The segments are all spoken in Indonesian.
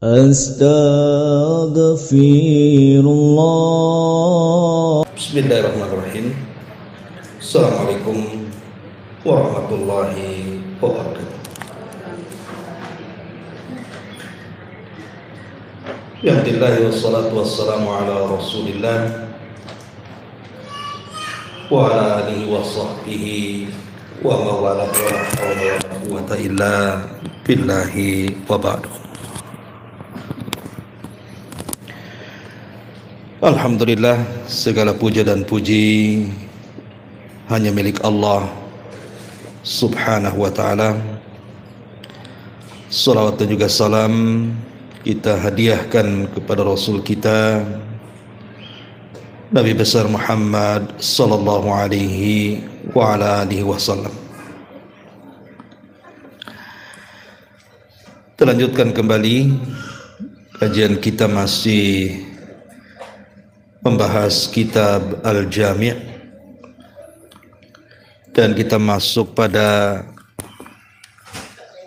Astaghfirullah. Bismillahirrahmanirrahim. Assalamualaikum warahmatullahi wabarakatuh. Alhamdulillah wassalatu wassalamu ala Rasulillah wa ala alihi wa sahbihi wa mawala wa la hawla wa la quwwata illa billahi wa ba'du. Alhamdulillah, segala puja dan puji hanya milik Allah subhanahu wa ta'ala. Salawat dan juga salam kita hadiahkan kepada Rasul kita Nabi besar Muhammad sallallahu alaihi wa ala alihi wasallam. Kita lanjutkan kembali kajian kita, masih membahas kitab Al-Jami', dan kita masuk pada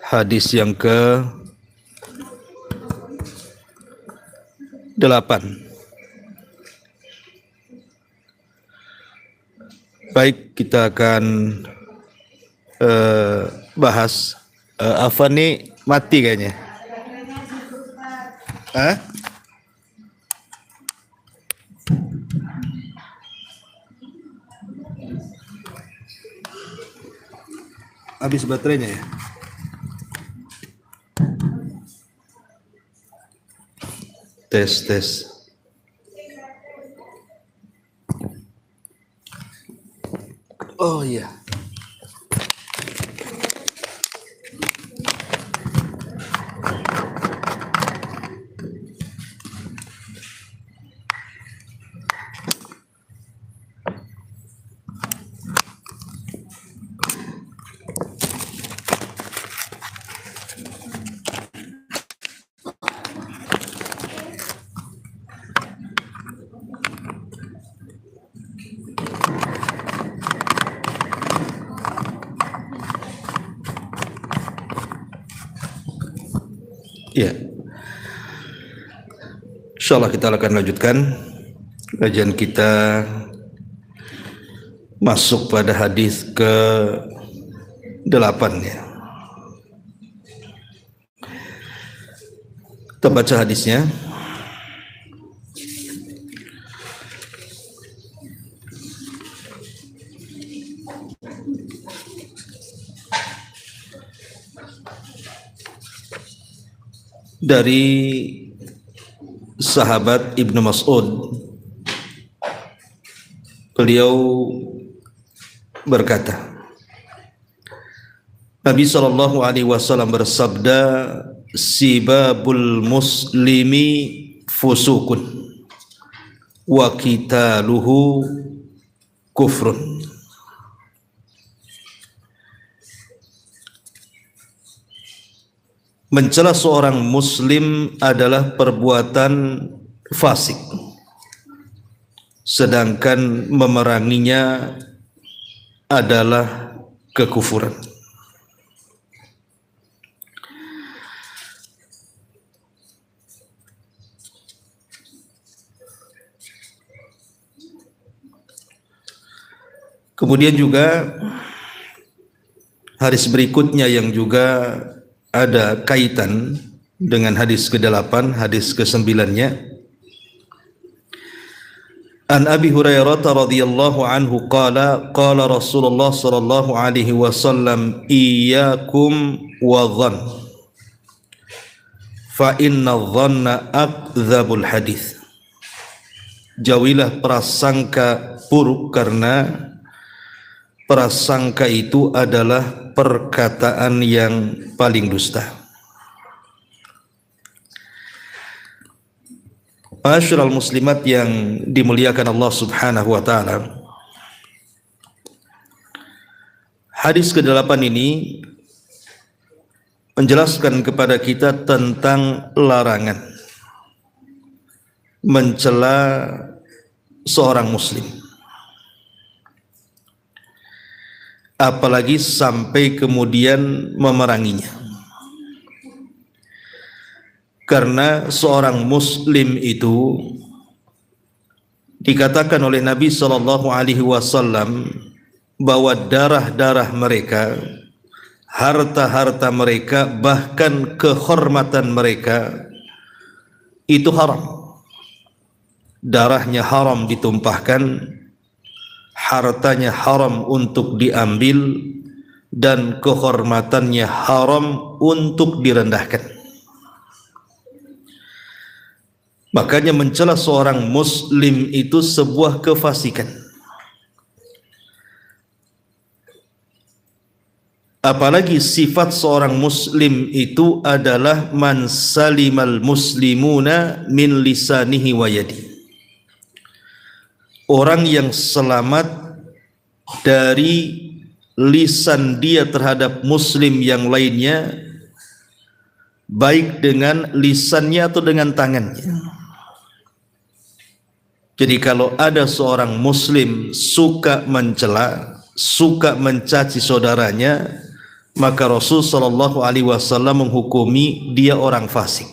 hadis yang ke-8. Baik, kita akan bahas Afan nih mati kayaknya. Habis baterainya ya? Tes. Oh iya. Ya, insyaallah kita akan lanjutkan kajian kita, masuk pada hadis ke-8 ya. Kita baca hadisnya. Dari sahabat Ibnu Mas'ud, beliau berkata, Nabi SAW bersabda, sibabul muslimi fusukun wa qitaluhu kufrun. Mencela seorang muslim adalah perbuatan fasik, sedangkan memeranginya adalah kekufuran. Kemudian juga hadis berikutnya yang juga ada kaitan dengan hadis ke-8, hadis ke-9-nya. An Abi Hurairah radhiyallahu anhu qala qala Rasulullah sallallahu alaihi wasallam, iyyakum wa dhann fa inna dhanna akdzabul hadis. Jauhilah prasangka buruk, karena prasangka itu adalah perkataan yang paling dusta. Ma'asyiral muslimat yang dimuliakan Allah Subhanahu wa taala. Hadis ke-8 ini menjelaskan kepada kita tentang larangan mencela seorang muslim, apalagi sampai kemudian memeranginya. Karena seorang muslim itu dikatakan oleh Nabi sallallahu alaihi wasallam bahwa darah-darah mereka, harta-harta mereka, bahkan kehormatan mereka itu haram. Darahnya haram ditumpahkan, hartanya haram untuk diambil, dan kehormatannya haram untuk direndahkan. Makanya mencela seorang muslim itu sebuah kefasikan. Apalagi sifat seorang muslim itu adalah man salimal muslimuna min lisanihi wa yadi. Orang yang selamat dari lisan dia terhadap muslim yang lainnya, baik dengan lisannya atau dengan tangannya. Jadi kalau ada seorang muslim suka mencela, suka mencaci saudaranya, maka Rasul sallallahu alaihi wasallam menghukumi dia orang fasik.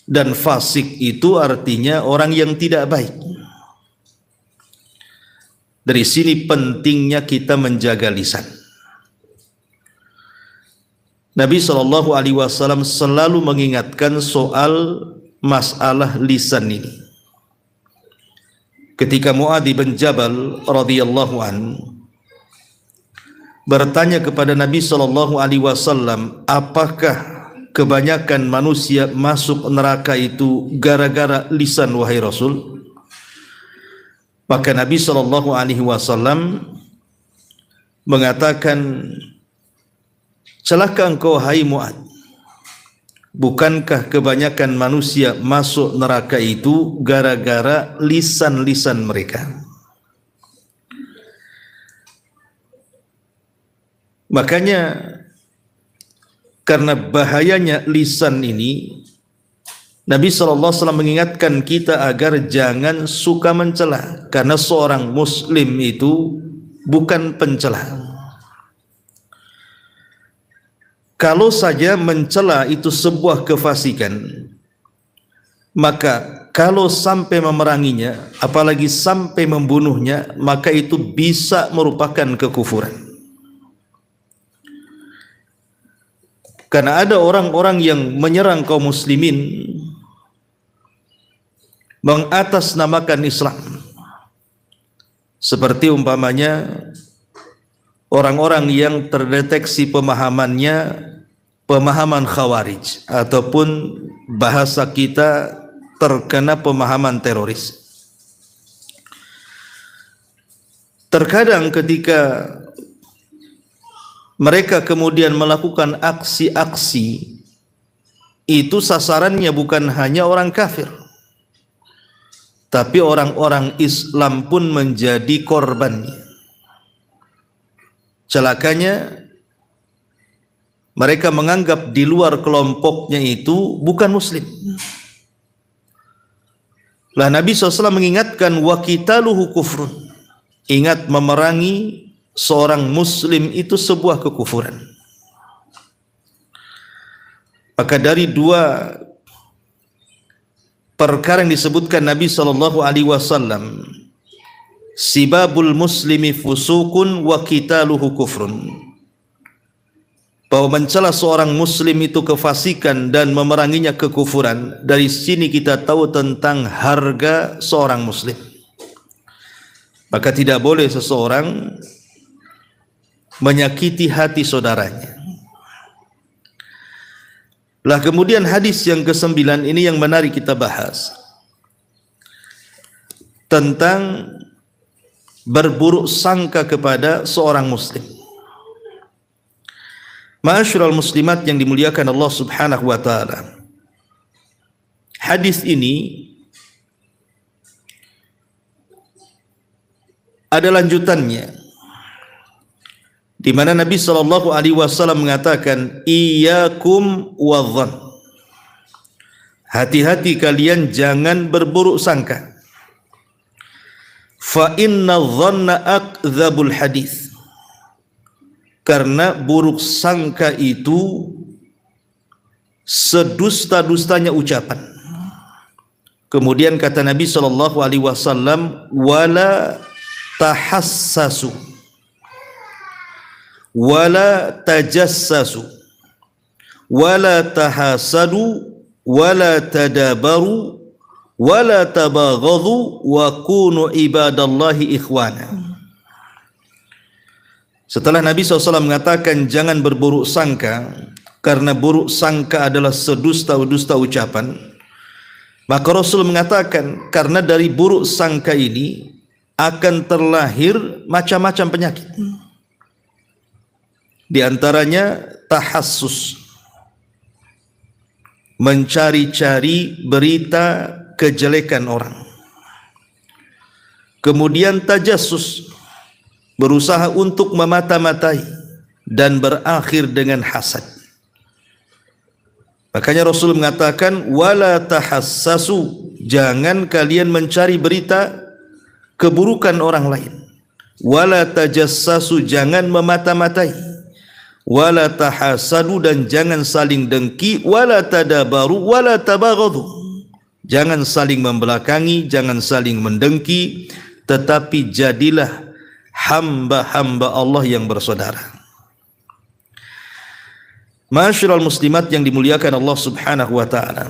Dan fasik itu artinya orang yang tidak baik. Dari sini pentingnya kita menjaga lisan. Nabi sallallahu alaihi wasallam selalu mengingatkan soal masalah lisan ini. Ketika Muadz bin Jabal radhiyallahu an bertanya kepada Nabi sallallahu alaihi wasallam, apakah kebanyakan manusia masuk neraka itu gara-gara lisan wahai Rasul? Maka Nabi sallallahu alaihi wasallam mengatakan, celaka engkau hai Muadz, bukankah kebanyakan manusia masuk neraka itu gara-gara lisan-lisan mereka? Makanya karena bahayanya lisan ini, Nabi SAW mengingatkan kita agar jangan suka mencela, karena seorang muslim itu bukan pencela. Kalau saja mencela itu sebuah kefasikan, maka kalau sampai memeranginya, apalagi sampai membunuhnya, maka itu bisa merupakan kekufuran. Karena ada orang-orang yang menyerang kaum muslimin, mengatasnamakan Islam, seperti umpamanya orang-orang yang terdeteksi pemahamannya pemahaman khawarij, ataupun bahasa kita terkena pemahaman teroris. Terkadang ketika mereka kemudian melakukan aksi-aksi, itu sasarannya bukan hanya orang kafir, tapi orang-orang Islam pun menjadi korbannya. Celakanya, mereka menganggap di luar kelompoknya itu bukan muslim. Lah Nabi SAW mengingatkan, wa qitaluhu kufrun. Ingat, memerangi seorang muslim itu sebuah kekufuran. Maka dari dua perkara yang disebutkan Nabi SAW, sibabul muslimi fusukun wa qitaluhu kufrun, bahwa mencela seorang muslim itu kefasikan dan memeranginya kekufuran. Dari sini kita tahu tentang harga seorang muslim. Maka tidak boleh seseorang menyakiti hati saudaranya. Lah kemudian hadis yang ke-9 ini yang menarik kita bahas, tentang berburuk sangka kepada seorang muslim. Ma'asyiral muslimat yang dimuliakan Allah Subhanahu wa taala. Hadis ini ada lanjutannya, di mana Nabi sallallahu alaihi wasallam mengatakan, iyyakum wadh-dhann. Hati-hati kalian jangan berburuk sangka. Fa inna dhanna akdzabul hadis. Karena buruk sangka itu sedusta-dustanya ucapan. Kemudian kata Nabi SAW, wala tahassasu wala tajassasu wala tahasadu wala tadabaru wala tabaghadhu wa kunu ibadallahi ikhwana. Setelah Nabi SAW mengatakan jangan berburuk sangka, karena buruk sangka adalah sedusta-dusta ucapan, maka Rasul mengatakan karena dari buruk sangka ini akan terlahir macam-macam penyakit. Di antaranya tahassus, mencari-cari berita kejelekan orang. Kemudian tajassus, berusaha untuk memata-matai dan berakhir dengan hasad. Makanya Rasul mengatakan wala tahassasu, jangan kalian mencari berita keburukan orang lain. Wala tajassasu, jangan memata-matai. Wala tahasadu, dan jangan saling dengki. Wala tadabaru wala tabaghadhu, jangan saling membelakangi, jangan saling mendengki, tetapi jadilah hamba-hamba Allah yang bersaudara. Ma'asyiral muslimat yang dimuliakan Allah Subhanahu wa taala.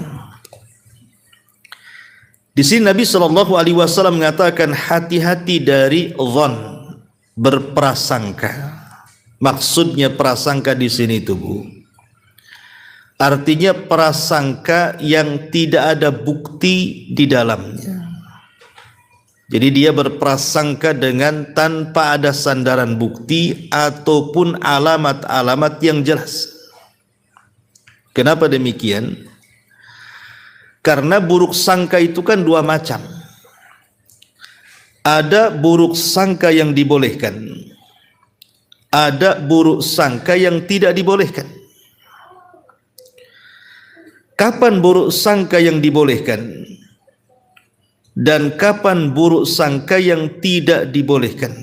Di sini Nabi SAW mengatakan hati-hati dari dzan, berprasangka. Maksudnya prasangka di sini itu, Bu, artinya prasangka yang tidak ada bukti di dalamnya. Jadi dia berprasangka dengan tanpa ada sandaran bukti ataupun alamat-alamat yang jelas. Kenapa demikian? Karena buruk sangka itu kan dua macam. Ada buruk sangka yang dibolehkan, ada buruk sangka yang tidak dibolehkan. Kapan buruk sangka yang dibolehkan dan kapan buruk sangka yang tidak dibolehkan?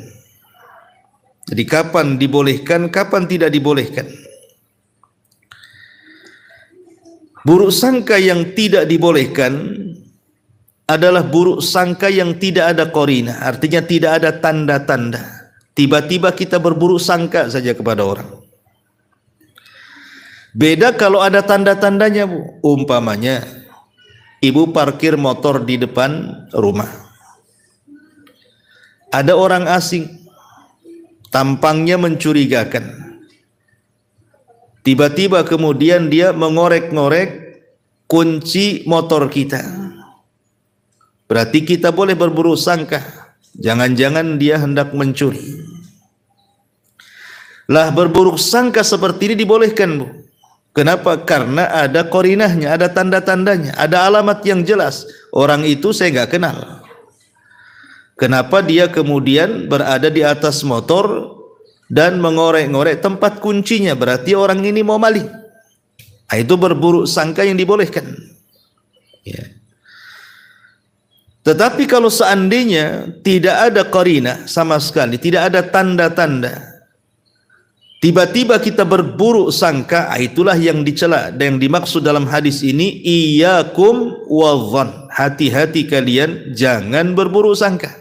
Jadi kapan dibolehkan, kapan tidak dibolehkan? Buruk sangka yang tidak dibolehkan adalah buruk sangka yang tidak ada qarina, artinya tidak ada tanda-tanda. Tiba-tiba kita berburuk sangka saja kepada orang. Beda kalau ada tanda-tandanya, Bu. Umpamanya ibu parkir motor di depan rumah, ada orang asing, tampangnya mencurigakan. Tiba-tiba kemudian dia mengorek-ngorek kunci motor kita. Berarti kita boleh berburuk sangka, jangan-jangan dia hendak mencuri. Lah, berburuk sangka seperti ini dibolehkan, Bu. Kenapa? Karena ada qarinahnya, ada tanda-tandanya, ada alamat yang jelas. Orang itu saya nggak kenal. Kenapa dia kemudian berada di atas motor dan mengorek-ngorek tempat kuncinya? Berarti orang ini mau maling. Nah, itu berburuk sangka yang dibolehkan. Ya. Tetapi kalau seandainya tidak ada qarinah sama sekali, tidak ada tanda-tanda, tiba-tiba kita berburuk sangka, itulah yang dicela dan yang dimaksud dalam hadis ini, iyyakum wadh-dhann, hati-hati kalian jangan berburuk sangka.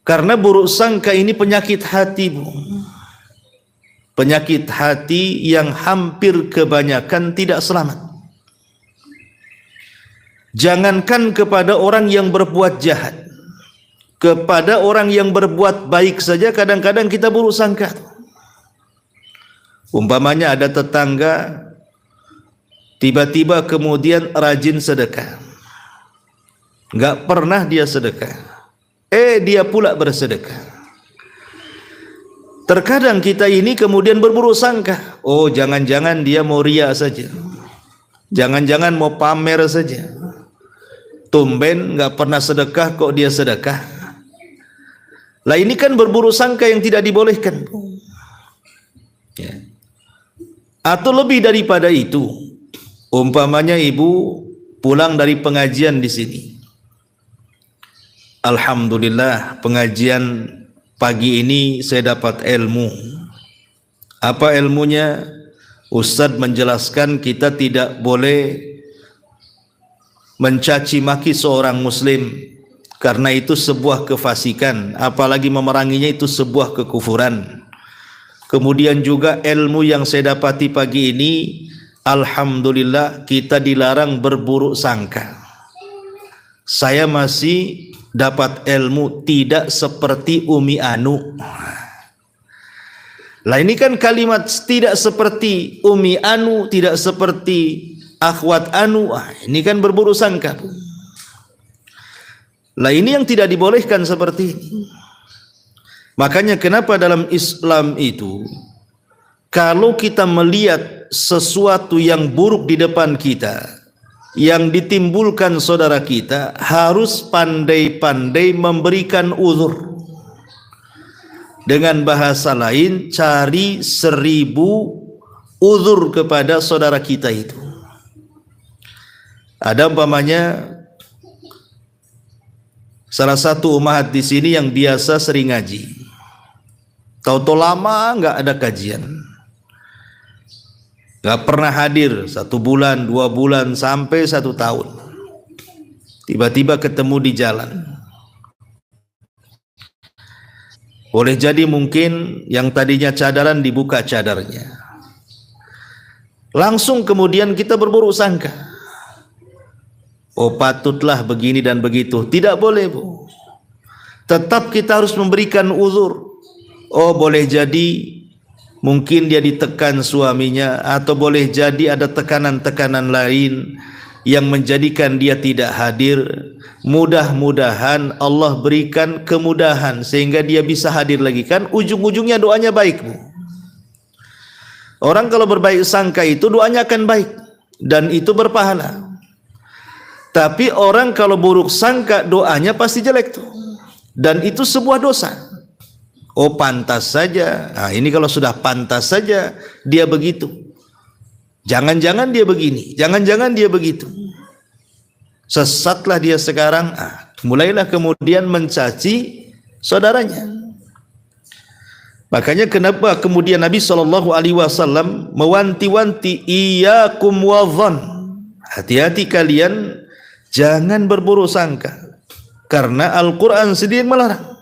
Karena buruk sangka ini penyakit hati, Bu. Penyakit hati yang hampir kebanyakan tidak selamat. Jangankan kepada orang yang berbuat jahat, kepada orang yang berbuat baik saja kadang-kadang kita buruk sangka. Umpamanya ada tetangga tiba-tiba kemudian rajin sedekah, nggak pernah dia sedekah, dia pula bersedekah. Terkadang kita ini kemudian berburuk sangka, oh jangan-jangan dia mau ria saja, jangan-jangan mau pamer saja, tumben nggak pernah sedekah kok dia sedekah. Lah, ini kan berburuk sangka yang tidak dibolehkan. Ya. Atau lebih daripada itu, umpamanya ibu pulang dari pengajian di sini. Alhamdulillah, pengajian pagi ini saya dapat ilmu. Apa ilmunya? Ustadz menjelaskan kita tidak boleh mencaci maki seorang muslim karena itu sebuah kefasikan, apalagi memeranginya itu sebuah kekufuran. Kemudian juga ilmu yang saya dapati pagi ini, alhamdulillah kita dilarang berburuk sangka. Saya masih dapat ilmu tidak seperti Umi Anu. Lah ini kan kalimat tidak seperti Umi Anu, tidak seperti Akhwat Anu. Ini kan berburuk sangka. Lah ini yang tidak dibolehkan seperti ini. Makanya kenapa dalam Islam itu kalau kita melihat sesuatu yang buruk di depan kita, yang ditimbulkan saudara kita, harus pandai-pandai memberikan uzur. Dengan bahasa lain, cari 1000 uzur kepada saudara kita itu. Ada umpamanya salah satu umahat di sini yang biasa sering ngaji, tahu-tahu lama nggak ada kajian, nggak pernah hadir 1 bulan, 2 bulan, sampai 1 tahun. Tiba-tiba ketemu di jalan. Boleh jadi mungkin yang tadinya cadaran dibuka cadarnya. Langsung kemudian kita berburuk sangka. Oh patutlah begini dan begitu. Tidak boleh, Bu. Tetap kita harus memberikan uzur. Oh boleh jadi mungkin dia ditekan suaminya, atau boleh jadi ada tekanan-tekanan lain yang menjadikan dia tidak hadir. Mudah-mudahan Allah berikan kemudahan sehingga dia bisa hadir lagi. Kan ujung-ujungnya doanya baik, Bu. Orang kalau berbaik sangka itu doanya akan baik dan itu berpahala. Tapi orang kalau buruk sangka doanya pasti jelek tuh. Dan itu sebuah dosa. Oh pantas saja. Nah ini kalau sudah pantas saja dia begitu. Jangan-jangan dia begini, jangan-jangan dia begitu. Sesatlah dia sekarang. Mulailah kemudian mencaci saudaranya. Makanya kenapa kemudian Nabi SAW mewanti-wanti, iyyakum wadhan, hati-hati kalian jangan berburuk sangka, karena Al-Quran sendiri melarang.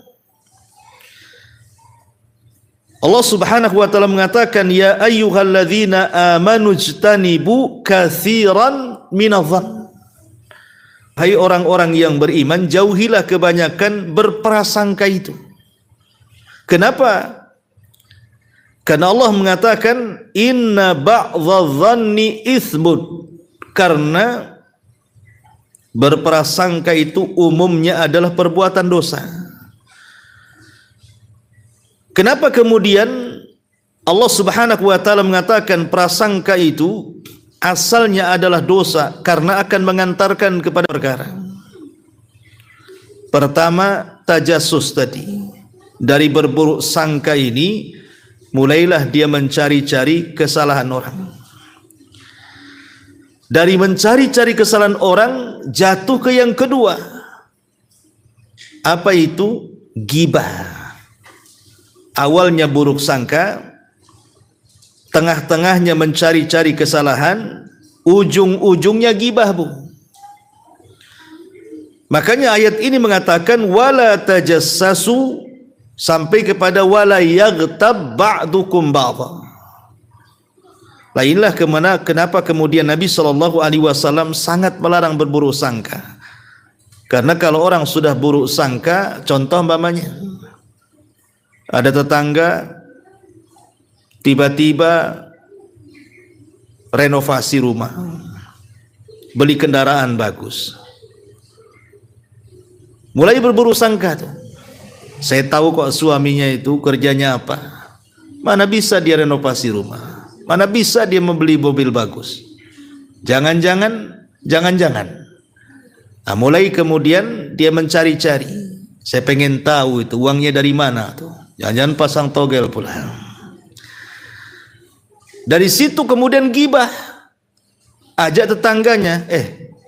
Allah Subhanahu wa taala mengatakan, ya ayyuhalladzina amanu ijtanibu katsiran minadh-dhann. Hai orang-orang yang beriman, jauhilah kebanyakan berprasangka itu. Kenapa? Karena Allah mengatakan inna ba'dadh-dhanni itsmun. Karena berprasangka itu umumnya adalah perbuatan dosa. Kenapa kemudian Allah Subhanahu wa taala mengatakan prasangka itu asalnya adalah dosa? Karena akan mengantarkan kepada perkara. Pertama, tajassus tadi. Dari berburuk sangka ini mulailah dia mencari-cari kesalahan orang. Dari mencari-cari kesalahan orang jatuh ke yang kedua. Apa itu? Ghibah. Awalnya buruk sangka, tengah-tengahnya mencari-cari kesalahan, ujung-ujungnya ghibah, Bu. Makanya ayat ini mengatakan wala tajassasu sampai kepada wala yaghtab ba'dukum ba'dha. Lainlah kenapa kemudian Nabi SAW sangat melarang berburuk sangka. Karena kalau orang sudah buruk sangka, contoh umpamanya ada tetangga tiba-tiba renovasi rumah, beli kendaraan bagus, mulai berburuk sangka tuh. Saya tahu kok suaminya itu kerjanya apa, mana bisa dia renovasi rumah, mana bisa dia membeli mobil bagus. Jangan-jangan. Nah, mulai kemudian dia mencari-cari. Saya pengen tahu itu uangnya dari mana tuh. Jangan-jangan pasang togel pula. Dari situ kemudian ghibah. Ajak tetangganya,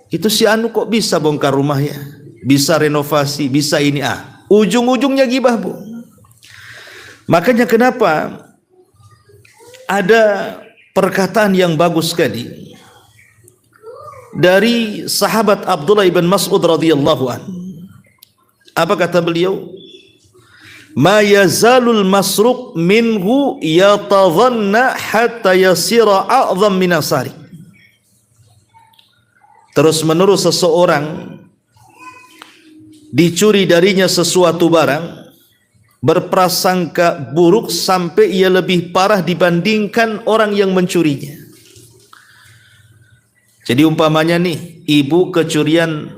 itu si Anu kok bisa bongkar rumahnya, bisa renovasi, bisa ini. Ujung-ujungnya ghibah, Bu. Makanya kenapa ada perkataan yang bagus sekali dari sahabat Abdullah ibn Mas'ud radhiyallahu anhu. Apa kata beliau? Ma yazalul masruq minhu yatadhanna hatta yasira a'zam min asari. Terus menerus seseorang dicuri darinya sesuatu barang, berprasangka buruk sampai ia lebih parah dibandingkan orang yang mencurinya. Jadi umpamanya nih, ibu kecurian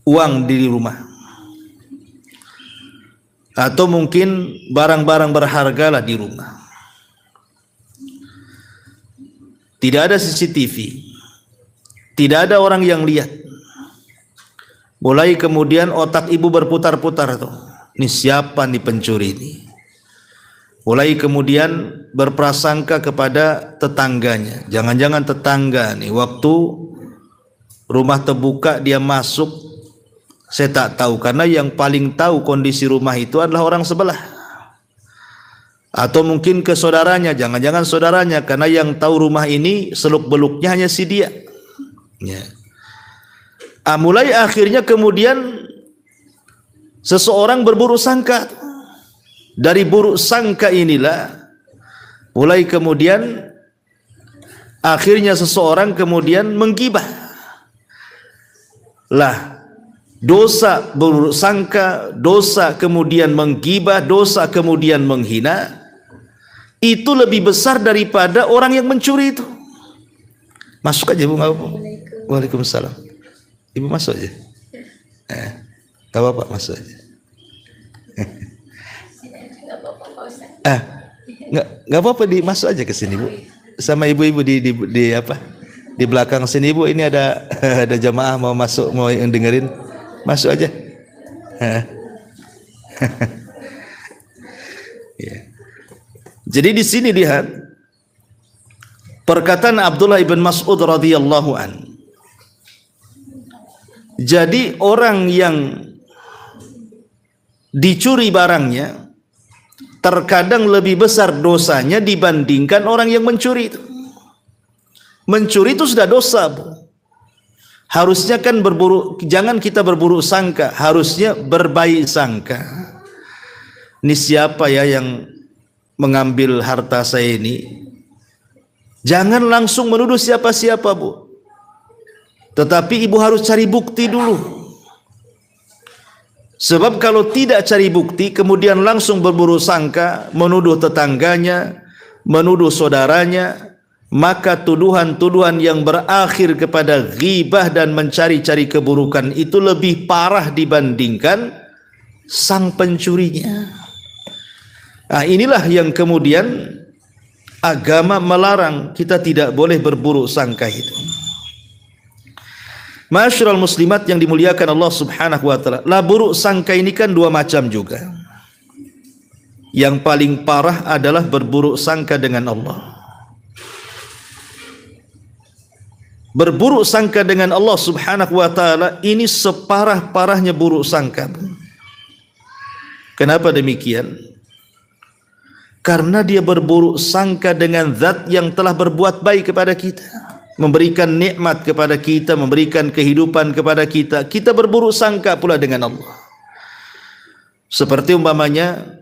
uang di rumah, atau mungkin barang-barang berharga lah di rumah. Tidak ada CCTV, tidak ada orang yang lihat. Mulai kemudian otak ibu berputar-putar tuh. Ini siapa nih pencuri ini? Mulai kemudian berprasangka kepada tetangganya. Jangan-jangan tetangga nih waktu rumah terbuka dia masuk, saya tak tahu, karena yang paling tahu kondisi rumah itu adalah orang sebelah. Atau mungkin ke saudaranya, jangan-jangan saudaranya, karena yang tahu rumah ini seluk-beluknya hanya si dia. Ya. Mulai akhirnya kemudian seseorang berburuk sangka. Dari buruk sangka inilah mulai kemudian akhirnya seseorang kemudian menggibah. Lah, dosa buruk sangka, dosa kemudian menggibah, dosa kemudian menghina, itu lebih besar daripada orang yang mencuri itu. Masuk aja Bu, nggak apa-apa. Waalaikumsalam. Ibu masuk aja. Gak apa-apa, masuk aja. Nggak apa-apa, masuk aja ke sini Bu. Sama ibu-ibu di apa? Di belakang sini Bu, ini ada ada jamaah mau masuk, mau yang dengerin. Masuk aja. Ya. Jadi di sini lihat perkataan Abdullah ibn Mas'ud radhiyallahu an. Jadi orang yang dicuri barangnya terkadang lebih besar dosanya dibandingkan orang yang mencuri itu. Mencuri itu sudah dosa, Bu. Harusnya kan jangan kita berburuk sangka, harusnya berbaik sangka. Ini siapa ya yang mengambil harta saya ini? Jangan langsung menuduh siapa-siapa, Bu. Tetapi ibu harus cari bukti dulu. Sebab kalau tidak cari bukti, kemudian langsung berburuk sangka, menuduh tetangganya, menuduh saudaranya, maka tuduhan-tuduhan yang berakhir kepada ghibah dan mencari-cari keburukan itu lebih parah dibandingkan sang pencurinya. Nah, inilah yang kemudian agama melarang, kita tidak boleh berburuk sangka itu. Ma'asyiral muslimat yang dimuliakan Allah Subhanahu wa taala. Lah, buruk sangka ini kan dua macam juga. Yang paling parah adalah berburuk sangka dengan Allah. Berburuk sangka dengan Allah Subhanahu wa taala ini separah-parahnya buruk sangka. Kenapa demikian? Karena dia berburuk sangka dengan zat yang telah berbuat baik kepada kita, memberikan nikmat kepada kita, memberikan kehidupan kepada kita. Kita berburuk sangka pula dengan Allah. Seperti umpamanya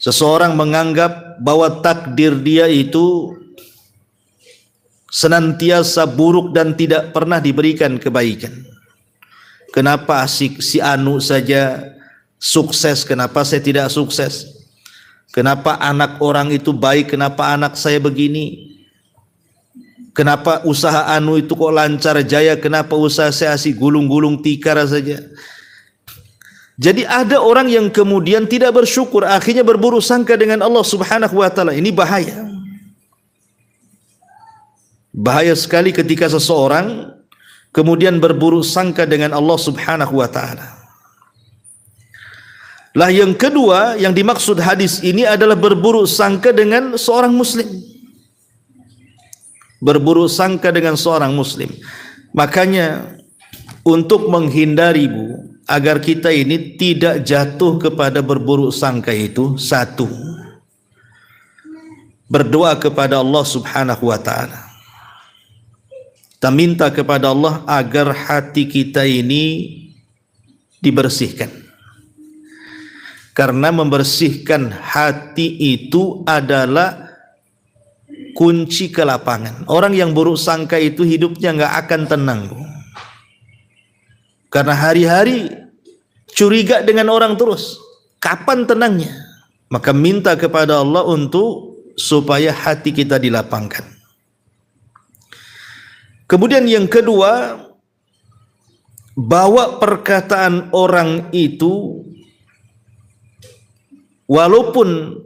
seseorang menganggap bahwa takdir dia itu senantiasa buruk dan tidak pernah diberikan kebaikan. Kenapa si Anu saja sukses, kenapa saya tidak sukses? Kenapa anak orang itu baik, kenapa anak saya begini? Kenapa usaha Anu itu kok lancar jaya, kenapa usaha saya asik gulung-gulung tikar saja? Jadi ada orang yang kemudian tidak bersyukur, akhirnya berburuk sangka dengan Allah Subhanahu wa taala. Ini bahaya. Bahaya sekali ketika seseorang kemudian berburuk sangka dengan Allah Subhanahu wa taala. Lah, yang kedua yang dimaksud hadis ini adalah berburuk sangka dengan seorang muslim. Berburuk sangka dengan seorang muslim. Makanya untuk menghindari, Bu, agar kita ini tidak jatuh kepada berburuk sangka itu, satu, berdoa kepada Allah Subhanahu wa taala. Kita minta kepada Allah agar hati kita ini dibersihkan. Karena membersihkan hati itu adalah kunci kelapangan. Orang yang buruk sangka itu hidupnya nggak akan tenang. Karena hari-hari curiga dengan orang terus. Kapan tenangnya? Maka minta kepada Allah untuk supaya hati kita dilapangkan. Kemudian yang kedua, bawa perkataan orang itu, walaupun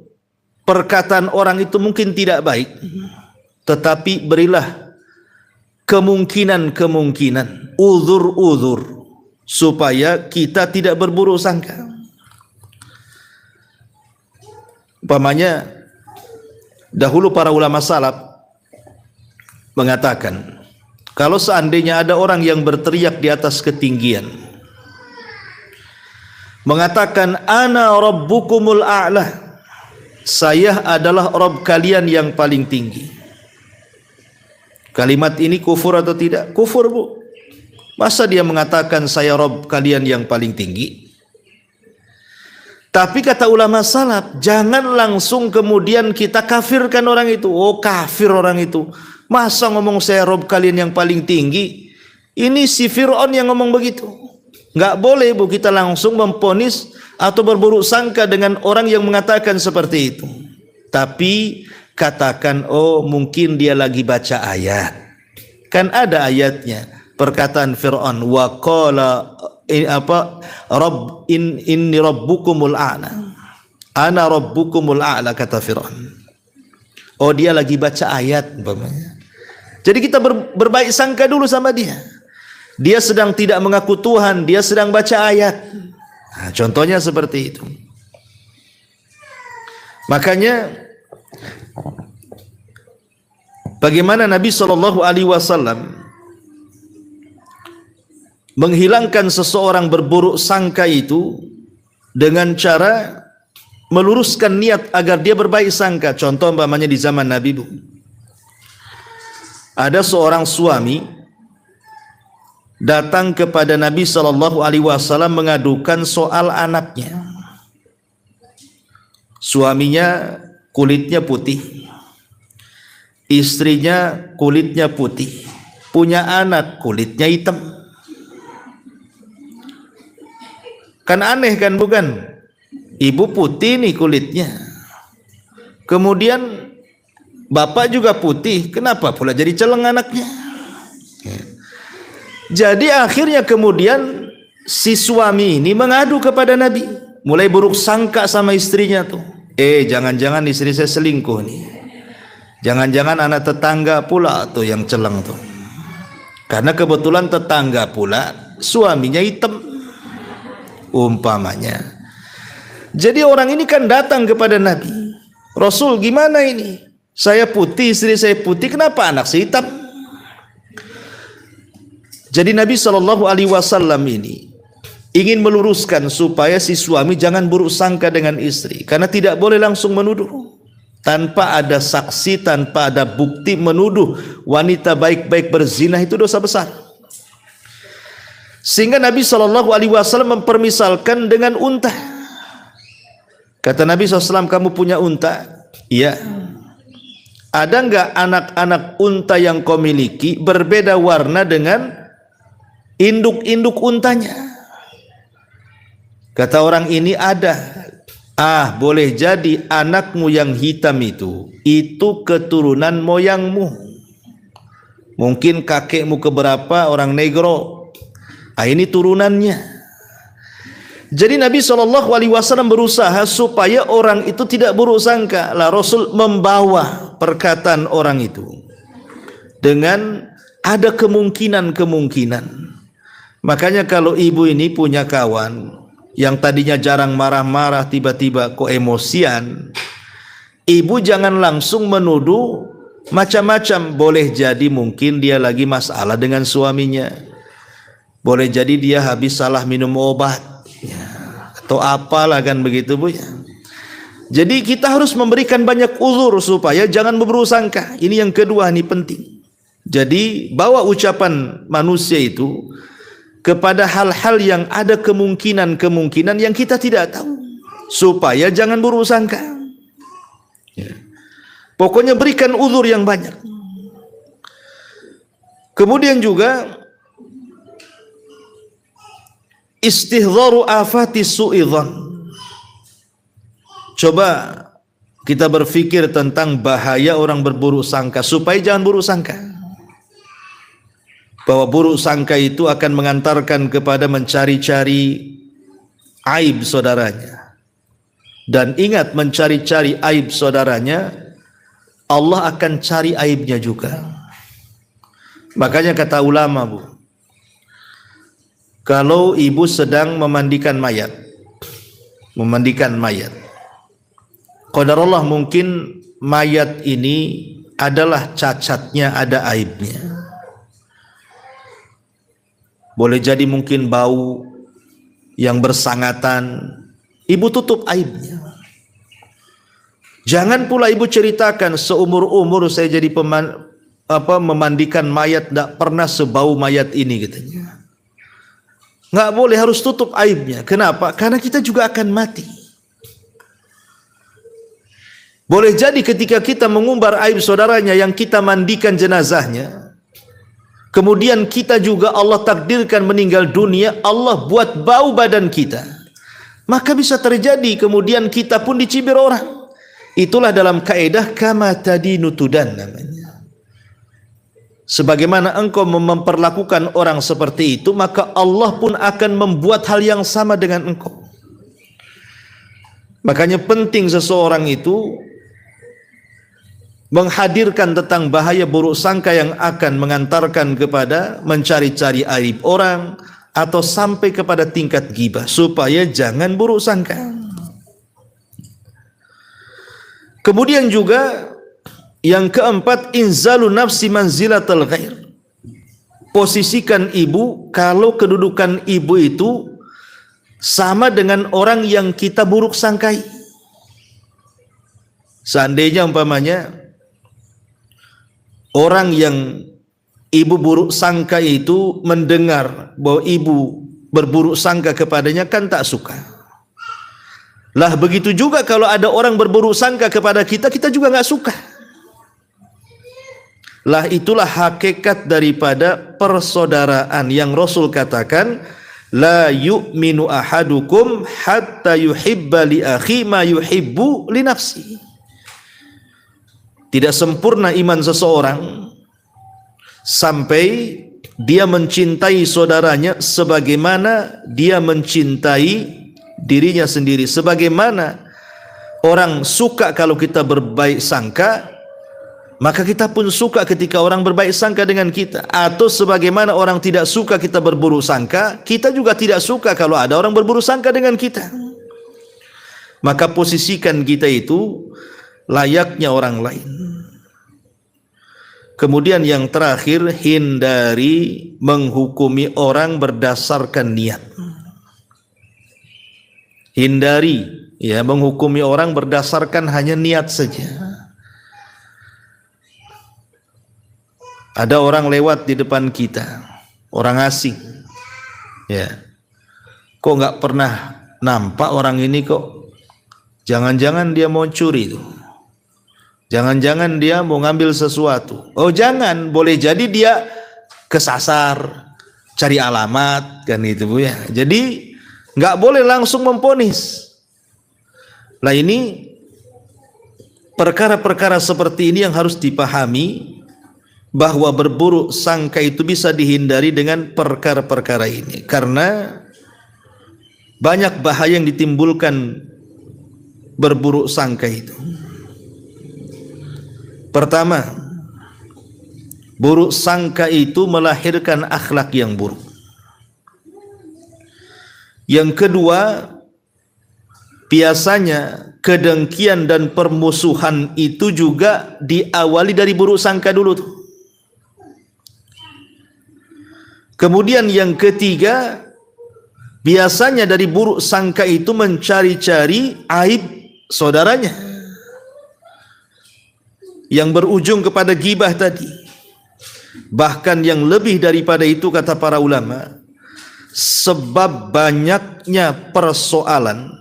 perkataan orang itu mungkin tidak baik, tetapi berilah kemungkinan-kemungkinan, uzur-uzur, supaya kita tidak berburuk sangka. Umpamanya, dahulu para ulama salaf mengatakan, kalau seandainya ada orang yang berteriak di atas ketinggian, mengatakan, ana rabbukumul a'la, saya adalah Rabb kalian yang paling tinggi. Kalimat ini kufur atau tidak? Kufur, Bu. Masa dia mengatakan saya Rabb kalian yang paling tinggi? Tapi kata ulama salaf, jangan langsung kemudian kita kafirkan orang itu. Oh, kafir orang itu. Masa ngomong saya Rabb kalian yang paling tinggi? Ini si Fir'aun yang ngomong begitu. Nggak boleh, Bu, kita langsung memponis atau berburuk sangka dengan orang yang mengatakan seperti itu. Tapi katakan, oh mungkin dia lagi baca ayat. Kan ada ayatnya. Perkataan Fir'aun, wa qala inni rabbukumul a'la. Ana rabbukumul a'la, kata Fir'aun. Oh, dia lagi baca ayat umpamanya. Jadi kita berbaik sangka dulu sama dia. Dia sedang tidak mengaku Tuhan, dia sedang baca ayat. Nah, contohnya seperti itu. Makanya bagaimana Nabi SAW menghilangkan seseorang berburuk sangka itu dengan cara meluruskan niat agar dia berbaik sangka. Contoh umpamanya di zaman Nabi, Bu, ada seorang suami datang kepada Nabi SAW mengadukan soal anaknya. Suaminya kulitnya putih, istrinya kulitnya putih, punya anak kulitnya hitam. Kan aneh kan, bukan? Ibu putih nih kulitnya, kemudian bapak juga putih, kenapa pula jadi celeng anaknya? Jadi akhirnya kemudian si suami ini mengadu kepada Nabi, mulai buruk sangka sama istrinya tuh. Jangan-jangan istri saya selingkuh nih. Jangan-jangan anak tetangga pula tuh yang celeng tuh. Karena kebetulan tetangga pula suaminya hitam umpamanya. Jadi orang ini kan datang kepada Nabi, Rasul gimana ini? Saya putih, istri saya putih, kenapa anak saya hitam? Jadi Nabi SAW ini ingin meluruskan supaya si suami jangan buruk sangka dengan istri, karena tidak boleh langsung menuduh tanpa ada saksi, tanpa ada bukti. Menuduh wanita baik-baik berzina itu dosa besar. Sehingga Nabi SAW mempermisalkan dengan unta. Kata Nabi SAW, kamu punya unta? Iya. Ada enggak anak-anak unta yang kau miliki berbeda warna dengan induk-induk untanya? Kata orang ini, ada. Boleh jadi anakmu yang hitam itu keturunan moyangmu. Mungkin kakekmu keberapa orang negro. Ini turunannya. Jadi Nabi SAW berusaha supaya orang itu tidak buruk sangka. Lah Rasul membawa perkataan orang itu dengan ada kemungkinan-kemungkinan. Makanya kalau ibu ini punya kawan yang tadinya jarang marah-marah, tiba-tiba kok emosian, ibu jangan langsung menuduh macam-macam. Boleh jadi mungkin dia lagi masalah dengan suaminya. Boleh jadi dia habis salah minum obat, ya, atau apalah kan begitu, Bu, ya. Jadi kita harus memberikan banyak uzur supaya jangan berburuk sangka. Ini yang kedua, ini penting. Jadi bawa ucapan manusia itu kepada hal-hal yang ada kemungkinan-kemungkinan yang kita tidak tahu, supaya jangan buruk sangka. Ya. Pokoknya berikan uzur yang banyak. Kemudian juga istihzaru afati su'idzan. Coba kita berfikir tentang bahaya orang berburuk sangka, supaya jangan buruk sangka. Bahwa buruk sangka itu akan mengantarkan kepada mencari-cari aib saudaranya. Dan ingat, mencari-cari aib saudaranya, Allah akan cari aibnya juga. Makanya kata ulama, Bu, kalau ibu sedang memandikan mayat, qadarullah mungkin mayat ini adalah cacatnya, ada aibnya. Boleh jadi mungkin bau yang bersangatan, ibu tutup aibnya. Jangan pula ibu ceritakan seumur-umur saya jadi memandikan mayat, tidak pernah sebau mayat ini katanya. Nggak boleh, harus tutup aibnya. Kenapa? Karena kita juga akan mati. Boleh jadi ketika kita mengumbar aib saudaranya yang kita mandikan jenazahnya, kemudian kita juga Allah takdirkan meninggal dunia, Allah buat bau badan kita, maka bisa terjadi kemudian kita pun dicibir orang. Itulah dalam kaidah kama tadinu tudan namanya. Sebagaimana engkau memperlakukan orang seperti itu, maka Allah pun akan membuat hal yang sama dengan engkau. Makanya penting seseorang itu menghadirkan tentang bahaya buruk sangka yang akan mengantarkan kepada mencari-cari aib orang atau sampai kepada tingkat ghibah, supaya jangan buruk sangka. Kemudian juga yang keempat, inzalu nafsi manzilatal ghair. Posisikan ibu, kalau kedudukan ibu itu sama dengan orang yang kita buruk sangkai. Seandainya umpamanya orang yang ibu buruk sangka itu mendengar bahwa ibu berburuk sangka kepadanya, kan tak suka. Lah begitu juga kalau ada orang berburuk sangka kepada kita, kita juga nggak suka. Lah itulah hakikat daripada persaudaraan yang Rasul katakan, la yu'minu ahadukum hatta yuhibba li akhi ma yuhibbu li nafsi. Tidak sempurna iman seseorang sampai dia mencintai saudaranya sebagaimana dia mencintai dirinya sendiri. Sebagaimana orang suka kalau kita berbaik sangka, maka kita pun suka ketika orang berbaik sangka dengan kita. Atau sebagaimana orang tidak suka kita berburuk sangka, kita juga tidak suka kalau ada orang berburuk sangka dengan kita. Maka posisikan kita itu layaknya orang lain. Kemudian yang terakhir, hindari menghukumi orang berdasarkan niat. Hindari ya menghukumi orang berdasarkan hanya niat saja. Ada orang lewat di depan kita, orang asing, ya, kok nggak pernah nampak orang ini, kok jangan-jangan dia mau curi tuh. Jangan-jangan dia mau ngambil sesuatu. Oh jangan, boleh jadi dia kesasar, cari alamat, kan itu Bu ya. Jadi nggak boleh langsung memponis. Lah ini perkara-perkara seperti ini yang harus dipahami, bahwa berburuk sangka itu bisa dihindari dengan perkara-perkara ini. Karena banyak bahaya yang ditimbulkan berburuk sangka itu. Pertama, buruk sangka itu melahirkan akhlak yang buruk. Yang kedua, biasanya kedengkian dan permusuhan itu juga diawali dari buruk sangka dulu tuh. Kemudian yang ketiga, biasanya dari buruk sangka itu mencari-cari aib saudaranya, yang berujung kepada gibah tadi. Bahkan yang lebih daripada itu, kata para ulama, sebab banyaknya persoalan,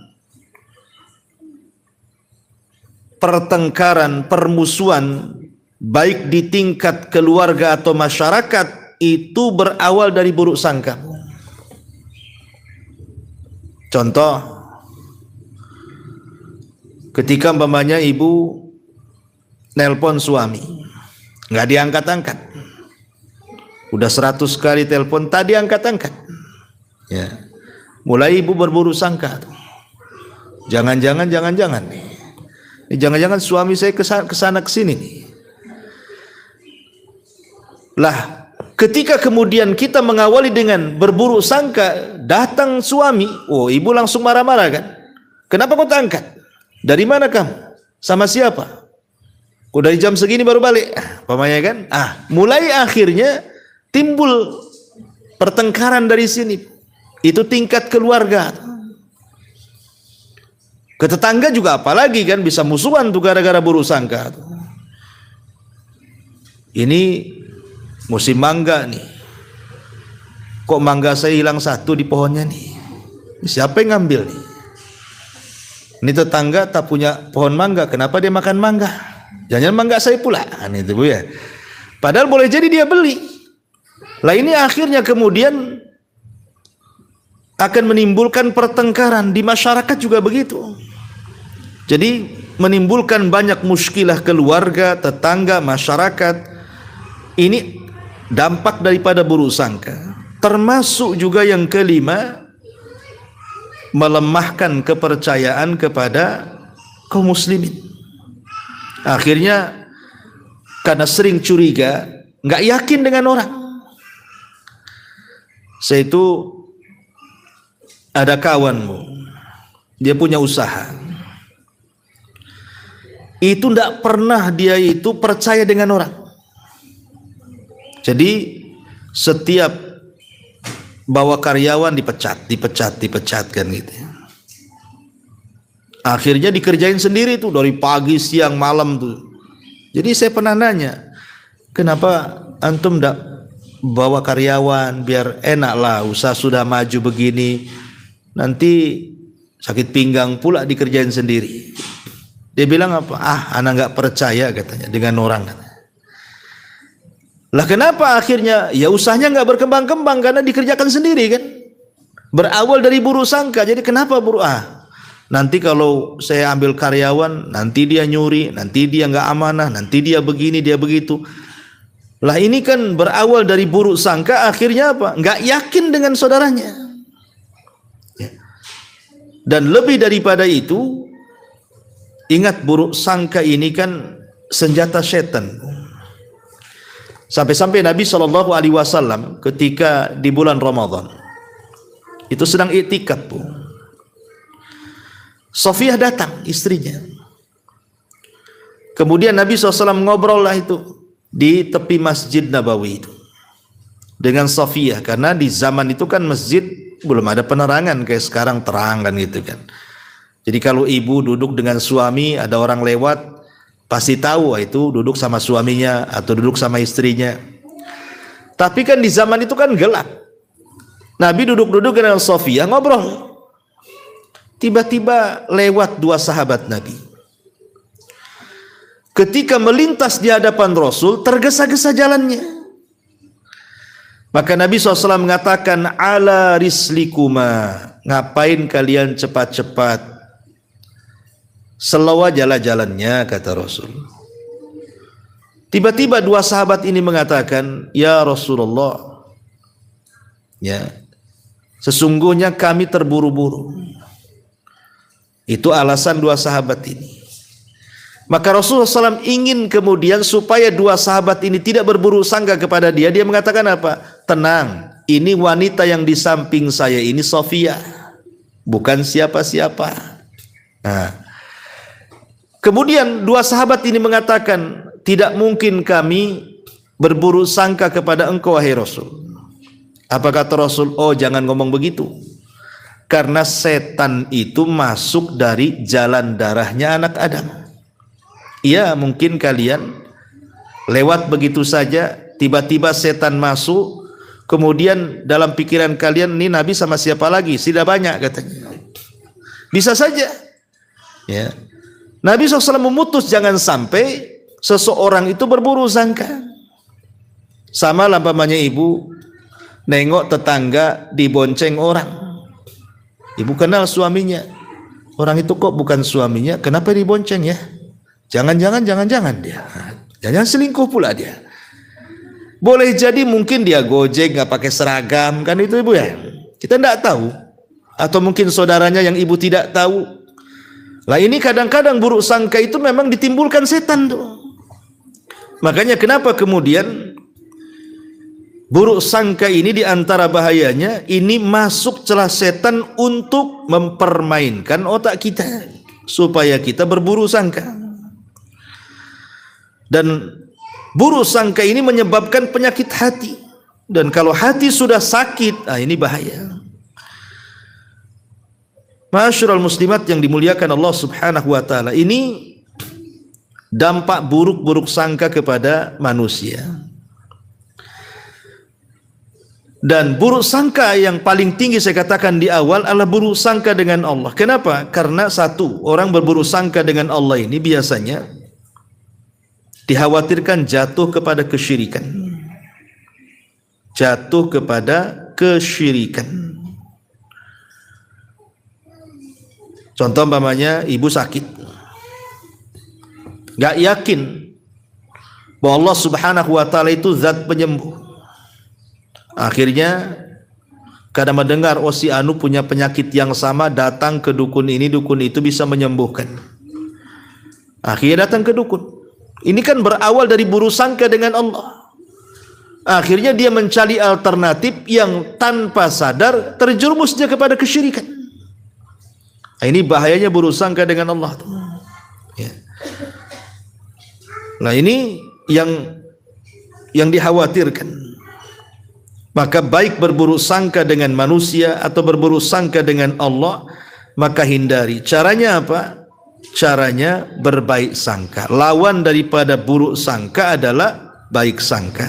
pertengkaran, permusuhan, baik di tingkat keluarga atau masyarakat, itu berawal dari buruk sangka. Contoh, ketika umpamanya ibu nelpon suami, nggak diangkat-angkat, udah 100 kali telepon, tadi angkat-angkat, ya, mulai ibu berburu sangka, jangan-jangan nih, jangan-jangan suami saya kesana kesini nih. Lah, ketika kemudian kita mengawali dengan berburuk sangka, datang suami, oh ibu langsung marah-marah kan? Kenapa kau tak angkat? Dari mana kamu? Sama siapa? Kok dari jam segini baru balik? Pamannya kan? Mulai akhirnya timbul pertengkaran dari sini. Itu tingkat keluarga. Ke tetangga juga apalagi kan, bisa musuhan tuh gara-gara buruk sangka. Ini musim mangga nih. Kok mangga saya hilang satu di pohonnya nih? Siapa yang ngambil nih? Ini tetangga tak punya pohon mangga, kenapa dia makan mangga? Jangan mangga saya pula. Itu Bu ya. Padahal boleh jadi dia beli. Lah ini akhirnya kemudian akan menimbulkan pertengkaran di masyarakat juga begitu. Jadi menimbulkan banyak muskilah keluarga, tetangga, masyarakat. Ini dampak daripada buruk sangka. Termasuk juga yang kelima, melemahkan kepercayaan kepada kaum muslimin. Akhirnya karena sering curiga, nggak yakin dengan orang. Saya itu ada kawanmu, dia punya usaha. Itu nggak pernah dia itu percaya dengan orang. Jadi setiap bawa karyawan dipecatkan gitu. Akhirnya dikerjain sendiri tuh dari pagi, siang, malam tuh. Jadi saya pernah nanya, kenapa antum ndak bawa karyawan biar enak lah, usaha sudah maju begini, nanti sakit pinggang pula dikerjain sendiri. Dia bilang apa? Anak nggak percaya katanya dengan orang. Lah kenapa akhirnya? Ya usahanya nggak berkembang-kembang karena dikerjakan sendiri kan. Berawal dari buruk sangka. Jadi kenapa buruk? Nanti kalau saya ambil karyawan, nanti dia nyuri, nanti dia nggak amanah, nanti dia begini, dia begitu. Lah ini kan berawal dari buruk sangka, akhirnya apa? Nggak yakin dengan saudaranya. Dan lebih daripada itu, ingat buruk sangka ini kan senjata setan. Sampai-sampai Nabi SAW ketika di bulan Ramadan itu sedang iktikaf, Bu. Sofiyah datang, istrinya. Kemudian Nabi SAW ngobrol lah itu di tepi Masjid Nabawi itu dengan Sofiyah, karena di zaman itu kan masjid belum ada penerangan kayak sekarang terang kan gitu kan. Jadi kalau ibu duduk dengan suami, ada orang lewat, pasti tahu itu duduk sama suaminya atau duduk sama istrinya. Tapi kan di zaman itu kan gelap. Nabi duduk-duduk dengan Sofiyah ngobrol. Tiba-tiba lewat dua sahabat Nabi. Ketika melintas di hadapan Rasul, tergesa-gesa jalannya. Maka Nabi SAW mengatakan, ala rislikuma, ngapain kalian cepat-cepat? Slow aja lah jalannya, kata Rasul. Tiba-tiba dua sahabat ini mengatakan, ya Rasulullah, ya, sesungguhnya kami terburu-buru. Itu alasan dua sahabat ini. Maka Rasulullah SAW ingin kemudian supaya dua sahabat ini tidak berburu sangka kepada dia. Dia mengatakan apa? Tenang, ini wanita yang di samping saya ini Sofiyah, bukan siapa-siapa. Nah, kemudian dua sahabat ini mengatakan, tidak mungkin kami berburu sangka kepada engkau wahai Rasul. Apa kata Rasul? Oh, jangan ngomong begitu. Karena setan itu masuk dari jalan darahnya anak Adam. Ya, mungkin kalian lewat begitu saja, tiba-tiba setan masuk, kemudian dalam pikiran kalian, ini Nabi sama siapa lagi? Tidak banyak katanya. Bisa saja. Ya. Nabi SAW memutus jangan sampai seseorang itu berburu sangka. Sama lampamanya ibu nengok tetangga dibonceng orang. Ibu kenal suaminya. Orang itu kok bukan suaminya, kenapa dibonceng ya? Jangan-jangan dia. Jangan selingkuh pula dia. Boleh jadi mungkin dia gojek nggak pakai seragam, kan itu ibu ya. Kita tidak tahu. Atau mungkin saudaranya yang ibu tidak tahu. Lah ini kadang-kadang buruk sangka itu memang ditimbulkan setan tuh. Makanya kenapa kemudian buruk sangka ini diantara bahayanya, ini masuk celah setan untuk mempermainkan otak kita supaya kita berburu sangka. Dan buruk sangka ini menyebabkan penyakit hati. Dan kalau hati sudah sakit, ini bahaya. Ma'asyiral muslimat yang dimuliakan Allah Subhanahu wa taala, ini dampak buruk-buruk sangka kepada manusia. Dan buruk sangka yang paling tinggi saya katakan di awal adalah buruk sangka dengan Allah. Kenapa? Karena satu, orang berburuk sangka dengan Allah ini biasanya dikhawatirkan jatuh kepada kesyirikan. Jatuh kepada kesyirikan. Contoh umpamanya ibu sakit, gak yakin bahwa Allah Subhanahu wa taala itu zat penyembuh. Akhirnya kadang mendengar si anu punya penyakit yang sama, datang ke dukun ini, dukun itu bisa menyembuhkan. Akhirnya datang ke dukun. Ini kan berawal dari buruk sangka dengan Allah. Akhirnya dia mencari alternatif yang tanpa sadar terjerumus dia kepada kesyirikan. Ini bahayanya buruk sangka dengan Allah. Ya. Nah ini yang dikhawatirkan. Maka baik berburuk sangka dengan manusia atau berburuk sangka dengan Allah, maka hindari. Caranya apa? Caranya berbaik sangka. Lawan daripada buruk sangka adalah baik sangka.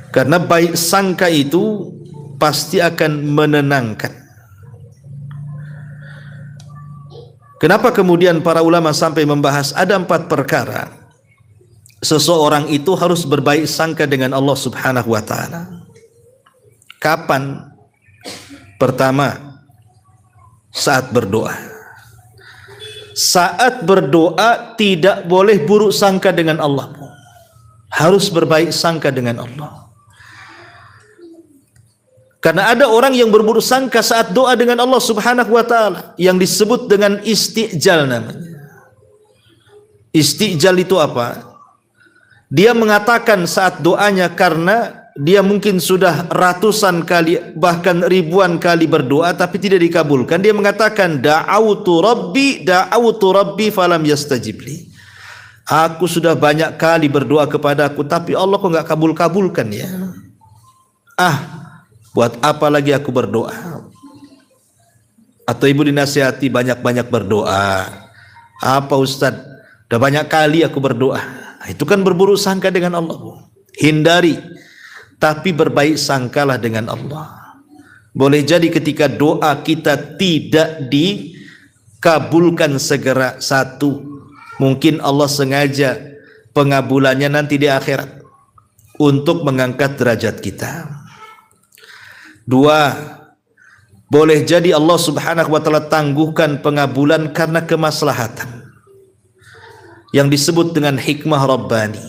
Karena baik sangka itu pasti akan menenangkan. Kenapa kemudian para ulama sampai membahas ada 4 perkara seseorang itu harus berbaik sangka dengan Allah Subhanahu wa taala. Kapan? Pertama, saat berdoa. Saat berdoa tidak boleh buruk sangka dengan Allah. Harus berbaik sangka dengan Allah. Karena ada orang yang berburuk sangka saat doa dengan Allah Subhanahu wa taala yang disebut dengan istijal namanya. Istijal itu apa? Dia mengatakan saat doanya, karena dia mungkin sudah ratusan kali bahkan ribuan kali berdoa tapi tidak dikabulkan, dia mengatakan da'autu rabbi falam yastajib li. Aku sudah banyak kali berdoa kepadaku tapi Allah kok enggak kabulkan ya. Buat apa lagi aku berdoa? Atau ibu dinasihati banyak-banyak berdoa. Apa Ustaz? Udah banyak kali aku berdoa. Itu kan berburuk sangka dengan Allah. Hindari, tapi berbaik sangkalah dengan Allah. Boleh jadi ketika doa kita tidak dikabulkan segera, satu, mungkin Allah sengaja pengabulannya nanti di akhirat untuk mengangkat derajat kita. Dua, boleh jadi Allah Subhanahu wa taala tangguhkan pengabulan karena kemaslahatan yang disebut dengan hikmah Rabbani.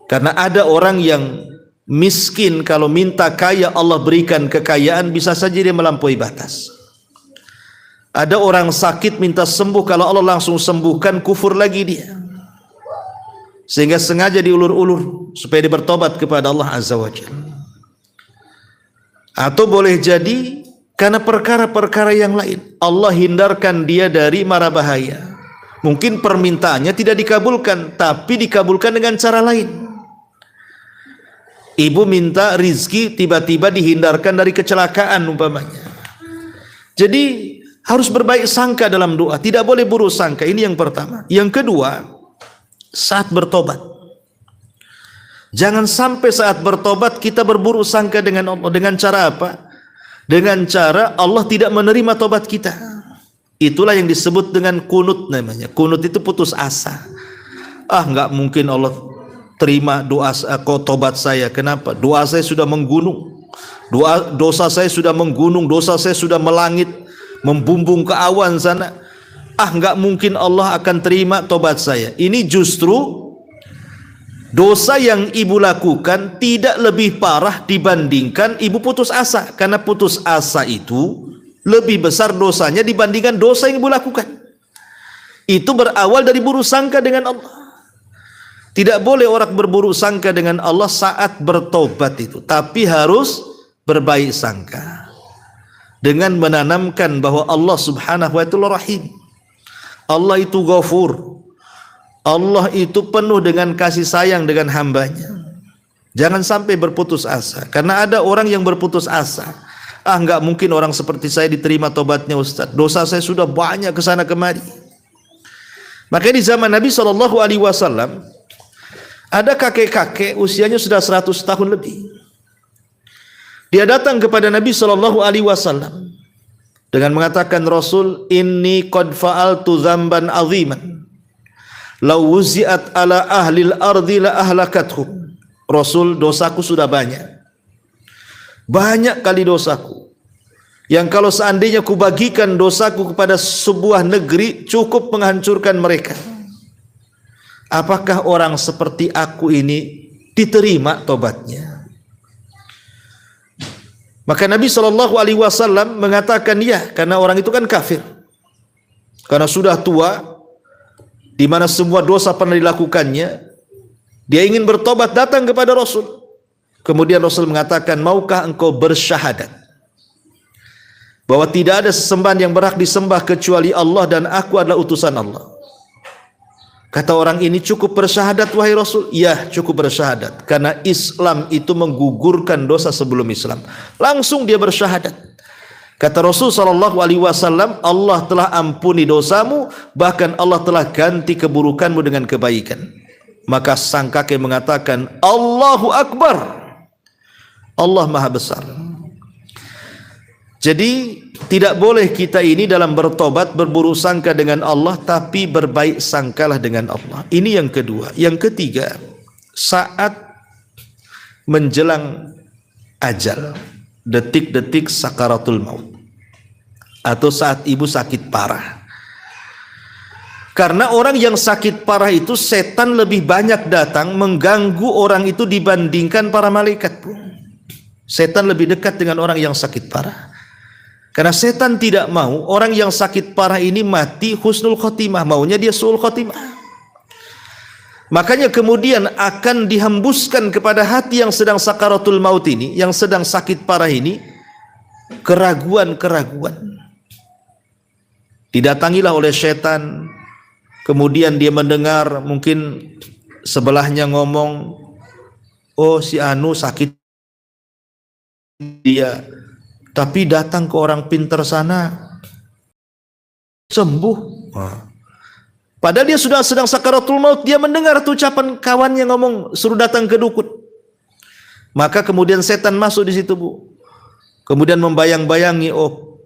Karena ada orang yang miskin, kalau minta kaya Allah berikan kekayaan, bisa saja dia melampaui batas. Ada orang sakit minta sembuh, kalau Allah langsung sembuhkan, kufur lagi dia. Sehingga sengaja diulur-ulur supaya dia bertobat kepada Allah Azza wa Jalla. Atau boleh jadi karena perkara-perkara yang lain, Allah hindarkan dia dari mara bahaya. Mungkin permintaannya tidak dikabulkan, tapi dikabulkan dengan cara lain. Ibu minta rizki, tiba-tiba dihindarkan dari kecelakaan umpamanya. Jadi harus berbaik sangka dalam doa, tidak boleh buruk sangka. Ini yang pertama. Yang kedua, saat bertobat, jangan sampai saat bertobat kita berburuk sangka dengan Allah. Dengan cara apa? Dengan cara Allah tidak menerima tobat kita. Itulah yang disebut dengan kunut namanya. Kunut itu putus asa. Enggak mungkin Allah terima doa tobat saya. Kenapa? Doa saya sudah menggunung. Dosa saya sudah menggunung, dosa saya sudah melangit, membumbung ke awan sana. Enggak mungkin Allah akan terima tobat saya. Ini justru dosa yang ibu lakukan tidak lebih parah dibandingkan ibu putus asa. Karena putus asa itu lebih besar dosanya dibandingkan dosa yang ibu lakukan. Itu berawal dari buruk sangka dengan Allah. Tidak boleh orang berburuk sangka dengan Allah saat bertobat itu, tapi harus berbaik sangka dengan menanamkan bahwa Allah Subhanahu wa ta'ala Rahim. Allah itu Ghafur. Allah itu penuh dengan kasih sayang dengan hambanya. Jangan sampai berputus asa, karena ada orang yang berputus asa. Enggak mungkin orang seperti saya diterima tobatnya Ustaz. Dosa saya sudah banyak ke sana kemari. Makanya di zaman Nabi SAW ada kakek-kakek usianya sudah 100 tahun lebih. Dia datang kepada Nabi SAW dengan mengatakan, Rasul, inni qad fa'altu dzamban aziman law wuzi'at ala ahlil ardi la ahlakathum. Rasul, dosaku sudah banyak. Banyak kali dosaku, yang kalau seandainya kubagikan dosaku kepada sebuah negeri cukup menghancurkan mereka. Apakah orang seperti aku ini diterima tobatnya? Maka Nabi SAW mengatakan ya, karena orang itu kan kafir, karena sudah tua, di mana semua dosa pernah dilakukannya. Dia ingin bertobat, datang kepada Rasul. Kemudian Rasul mengatakan, maukah engkau bersyahadat bahwa tidak ada sesembahan yang berhak disembah kecuali Allah dan aku adalah utusan Allah? Kata orang ini, cukup bersyahadat wahai Rasul? Ya, cukup bersyahadat, karena Islam itu menggugurkan dosa sebelum Islam. Langsung dia bersyahadat. Kata Rasul SAW, Allah telah ampuni dosamu, bahkan Allah telah ganti keburukanmu dengan kebaikan. Maka sang kakek mengatakan, Allahu Akbar, Allah Maha Besar. Jadi tidak boleh kita ini dalam bertobat berburuk sangka dengan Allah, tapi berbaik sangkalah dengan Allah. Ini yang kedua. Yang ketiga, saat menjelang ajal, detik-detik sakaratul maut, atau saat ibu sakit parah. Karena orang yang sakit parah itu setan lebih banyak datang mengganggu orang itu dibandingkan para malaikat. Setan lebih dekat dengan orang yang sakit parah. Karena setan tidak mau orang yang sakit parah ini mati husnul khotimah, maunya dia su'ul khotimah. Makanya kemudian akan dihembuskan kepada hati yang sedang sakaratul maut ini, yang sedang sakit parah ini, keraguan-keraguan. Didatangilah oleh setan, kemudian dia mendengar mungkin sebelahnya ngomong, oh si Anu sakit dia, tapi datang ke orang pintar sana sembuh. Padahal dia sudah sedang sakaratul maut, dia mendengar tuh ucapan kawannya ngomong suruh datang ke dukun. Maka kemudian setan masuk di situ, Bu. Kemudian membayang-bayangi, oh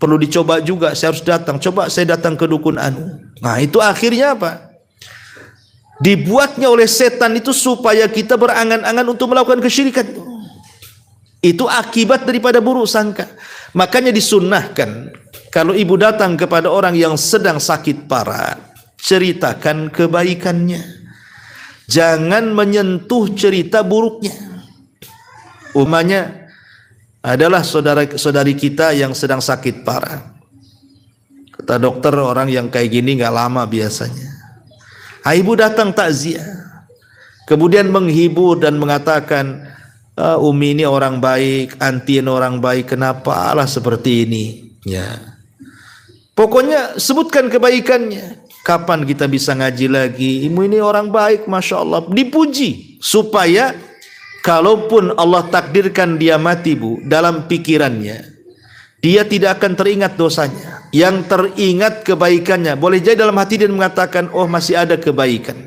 perlu dicoba juga, saya harus datang. Coba saya datang ke dukun Anu. Nah itu akhirnya apa? Dibuatnya oleh setan itu supaya kita berangan-angan untuk melakukan kesyirikan. Itu akibat daripada buruk sangka. Makanya disunnahkan kalau ibu datang kepada orang yang sedang sakit parah, ceritakan kebaikannya. Jangan menyentuh cerita buruknya. Umpamanya adalah saudara-saudari kita yang sedang sakit parah. Kata dokter, orang yang kayak gini nggak lama biasanya. Ibu datang takziah, kemudian menghibur dan mengatakan, Umi ini orang baik, anti ini orang baik, kenapa lah seperti ini? Ya, pokoknya sebutkan kebaikannya. Kapan kita bisa ngaji lagi? Ibu ini orang baik, masya Allah. Dipuji supaya kalaupun Allah takdirkan dia mati, Bu, dalam pikirannya dia tidak akan teringat dosanya, yang teringat kebaikannya. Boleh jadi dalam hati dia mengatakan, oh masih ada kebaikan,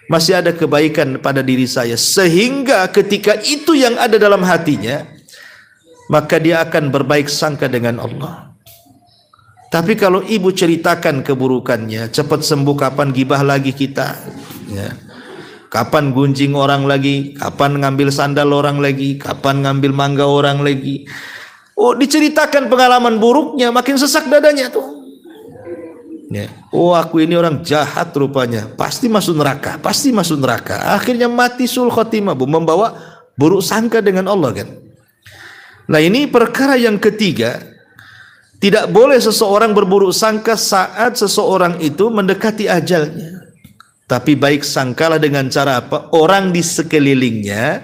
masih ada kebaikan pada diri saya, sehingga ketika itu yang ada dalam hatinya, maka dia akan berbaik sangka dengan Allah. Tapi kalau ibu ceritakan keburukannya, cepat sembuh, kapan gibah lagi kita, ya. Kapan gunjing orang lagi, kapan ngambil sandal orang lagi, kapan ngambil mangga orang lagi. Oh, diceritakan pengalaman buruknya, makin sesak dadanya tuh, ya. Oh, aku ini orang jahat rupanya, pasti masuk neraka, pasti masuk neraka. Akhirnya mati sul khotimah, Bu, membawa buruk sangka dengan Allah, kan. Nah, ini perkara yang ketiga. Tidak boleh seseorang berburuk sangka saat seseorang itu mendekati ajalnya. Tapi baik sangkalah dengan cara apa? Orang di sekelilingnya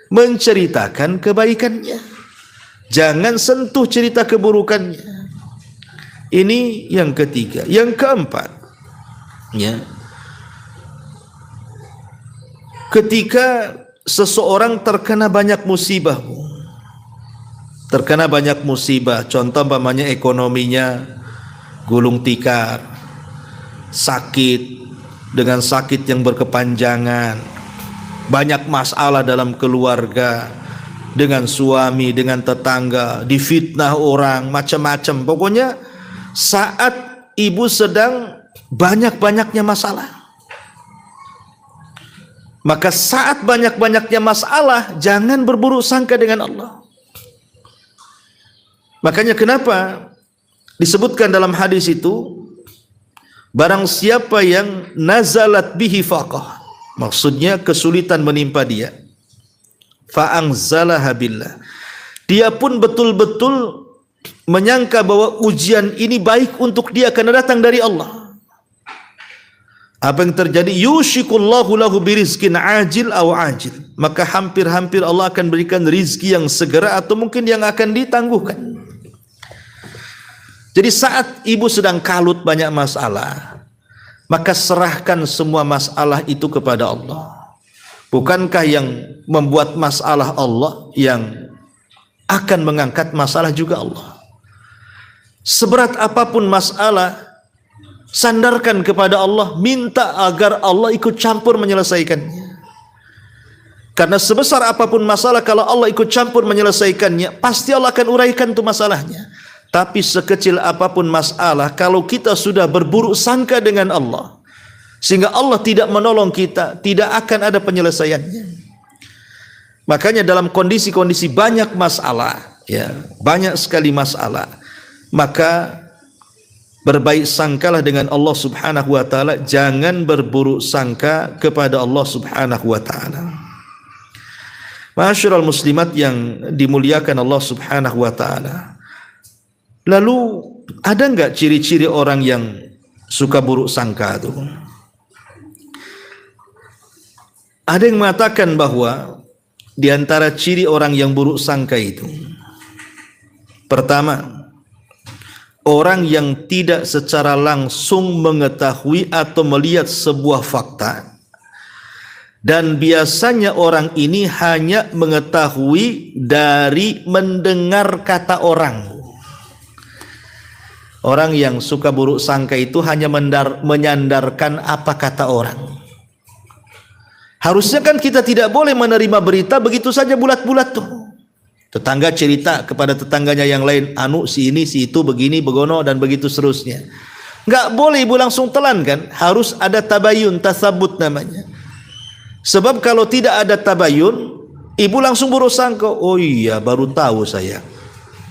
menceritakan kebaikannya. Jangan sentuh cerita keburukannya. Ini yang ketiga. Yang keempat, ya, ketika seseorang terkena banyak musibah, terkena banyak musibah, contoh umpamanya ekonominya gulung tikar, sakit dengan sakit yang berkepanjangan, banyak masalah dalam keluarga, dengan suami, dengan tetangga, difitnah orang, macam-macam. Pokoknya saat ibu sedang banyak-banyaknya masalah, maka saat banyak-banyaknya masalah jangan berburuk sangka dengan Allah. Makanya kenapa disebutkan dalam hadis itu, barang siapa yang nazalat bihi faqah, maksudnya kesulitan menimpa dia, fa'angzalaha billah, dia pun betul-betul menyangka bahwa ujian ini baik untuk dia karena datang dari Allah. Apa yang terjadi? Yushikullahu lahu birizkin ajil aw ajil, maka hampir-hampir Allah akan berikan rizki yang segera atau mungkin yang akan ditangguhkan. Jadi saat ibu sedang kalut banyak masalah, maka serahkan semua masalah itu kepada Allah. Bukankah yang membuat masalah Allah, yang akan mengangkat masalah juga Allah? Seberat apapun masalah, sandarkan kepada Allah, minta agar Allah ikut campur menyelesaikannya. Karena sebesar apapun masalah, kalau Allah ikut campur menyelesaikannya, pasti Allah akan uraikan tuh masalahnya. Tapi sekecil apapun masalah, kalau kita sudah berburuk sangka dengan Allah, sehingga Allah tidak menolong kita, tidak akan ada penyelesaiannya. Makanya dalam kondisi-kondisi banyak masalah, ya, banyak sekali masalah, maka berbaik sangkalah dengan Allah Subhanahu wa taala, jangan berburuk sangka kepada Allah Subhanahu wa taala. Ma'asyiral muslimat yang dimuliakan Allah Subhanahu wa taala. Lalu ada enggak ciri-ciri orang yang suka buruk sangka itu? Ada yang mengatakan bahwa di antara ciri orang yang buruk sangka itu, pertama, orang yang tidak secara langsung mengetahui atau melihat sebuah fakta, dan biasanya orang ini hanya mengetahui dari mendengar kata orang. Orang yang suka buruk sangka itu hanya menyandarkan apa kata orang. Harusnya kan kita tidak boleh menerima berita begitu saja bulat-bulat tuh. Tetangga cerita kepada tetangganya yang lain, anu si ini si itu begini begono dan begitu seterusnya. Enggak boleh ibu langsung telan, kan? Harus ada tabayun, tasabut namanya. Sebab kalau tidak ada tabayun, ibu langsung buruk sangka. Oh iya, baru tahu saya.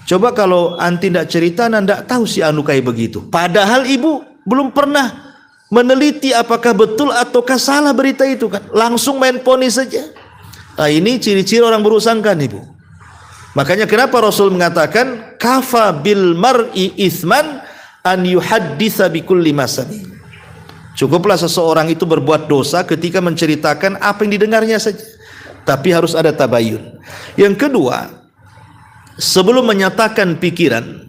Coba kalau anti tidak cerita, tidak tahu si anu kayak begitu. Padahal ibu belum pernah meneliti apakah betul ataukah salah berita itu, kan? Langsung main ponis saja. Nah, ini ciri-ciri orang buruk sangka, ibu. Makanya kenapa Rasul mengatakan kafa bil mar'i itsman an yuhadditsa bi kulli masami. Cukuplah seseorang itu berbuat dosa ketika menceritakan apa yang didengarnya saja. Tapi harus ada tabayun. Yang kedua, sebelum menyatakan pikiran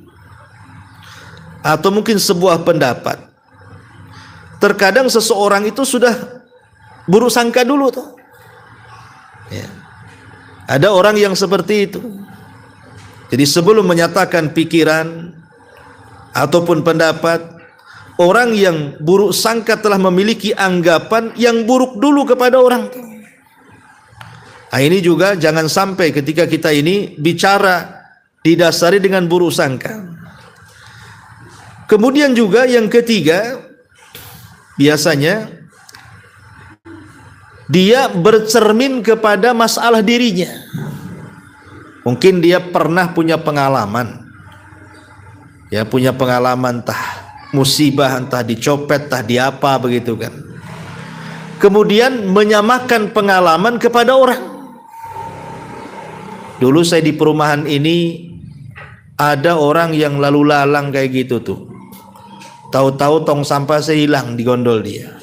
atau mungkin sebuah pendapat, terkadang seseorang itu sudah buruk sangka dulu tuh, ya. Ada orang yang seperti itu. Jadi sebelum menyatakan pikiran ataupun pendapat, orang yang buruk sangka telah memiliki anggapan yang buruk dulu kepada orang. Nah, ini juga jangan sampai ketika kita ini bicara didasari dengan buruk sangka. Kemudian juga yang ketiga, biasanya dia bercermin kepada masalah dirinya. Mungkin dia pernah punya pengalaman, ya, punya pengalaman entah musibah, entah dicopet, entah diapa begitu kan. Kemudian menyamakan pengalaman kepada orang. Dulu saya di perumahan ini ada orang yang lalu lalang kayak gitu tuh. Tahu-tahu tong sampah saya hilang di gondol dia.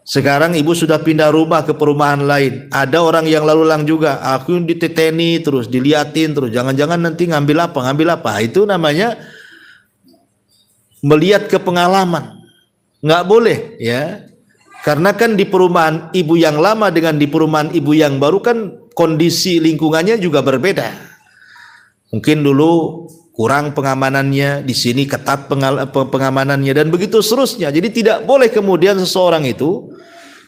Sekarang ibu sudah pindah rumah ke perumahan lain. Ada orang yang lalu lalang juga. Aku diteteni terus, diliatin terus. Jangan-jangan nanti ngambil apa. Itu namanya melihat ke pengalaman. Nggak boleh, ya. Karena kan di perumahan ibu yang lama dengan di perumahan ibu yang baru kan kondisi lingkungannya juga berbeda. Mungkin dulu kurang pengamanannya, di sini ketat pengamanannya, dan begitu seterusnya. Jadi tidak boleh kemudian seseorang itu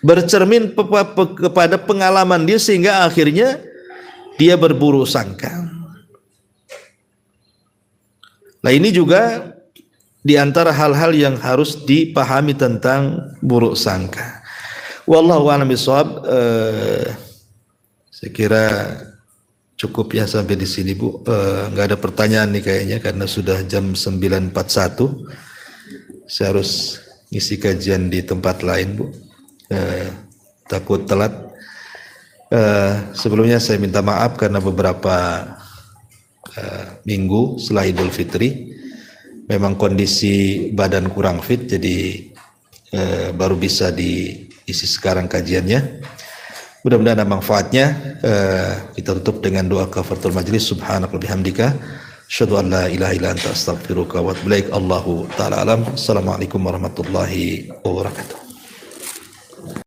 bercermin kepada pengalaman dia sehingga akhirnya dia berburuk sangka. Nah, ini juga di antara hal-hal yang harus dipahami tentang buruk sangka. Wallahu a'lam bishawab. Saya kira cukup ya sampai di sini, Bu. Nggak ada pertanyaan nih kayaknya karena sudah jam 9.41. Saya harus ngisi kajian di tempat lain, Bu. Takut telat. Sebelumnya saya minta maaf karena beberapa minggu setelah Idul Fitri memang kondisi badan kurang fit, jadi baru bisa diisi sekarang kajiannya. Mudah-mudahan ada manfaatnya. Kita tutup dengan doa kafaratul majlis. Subhanaka bihamdika asyhadu an la ilaha illa anta astaghfiruka wa atubu ilaik. Allahu ta'ala alam. Assalamualaikum warahmatullahi wabarakatuh.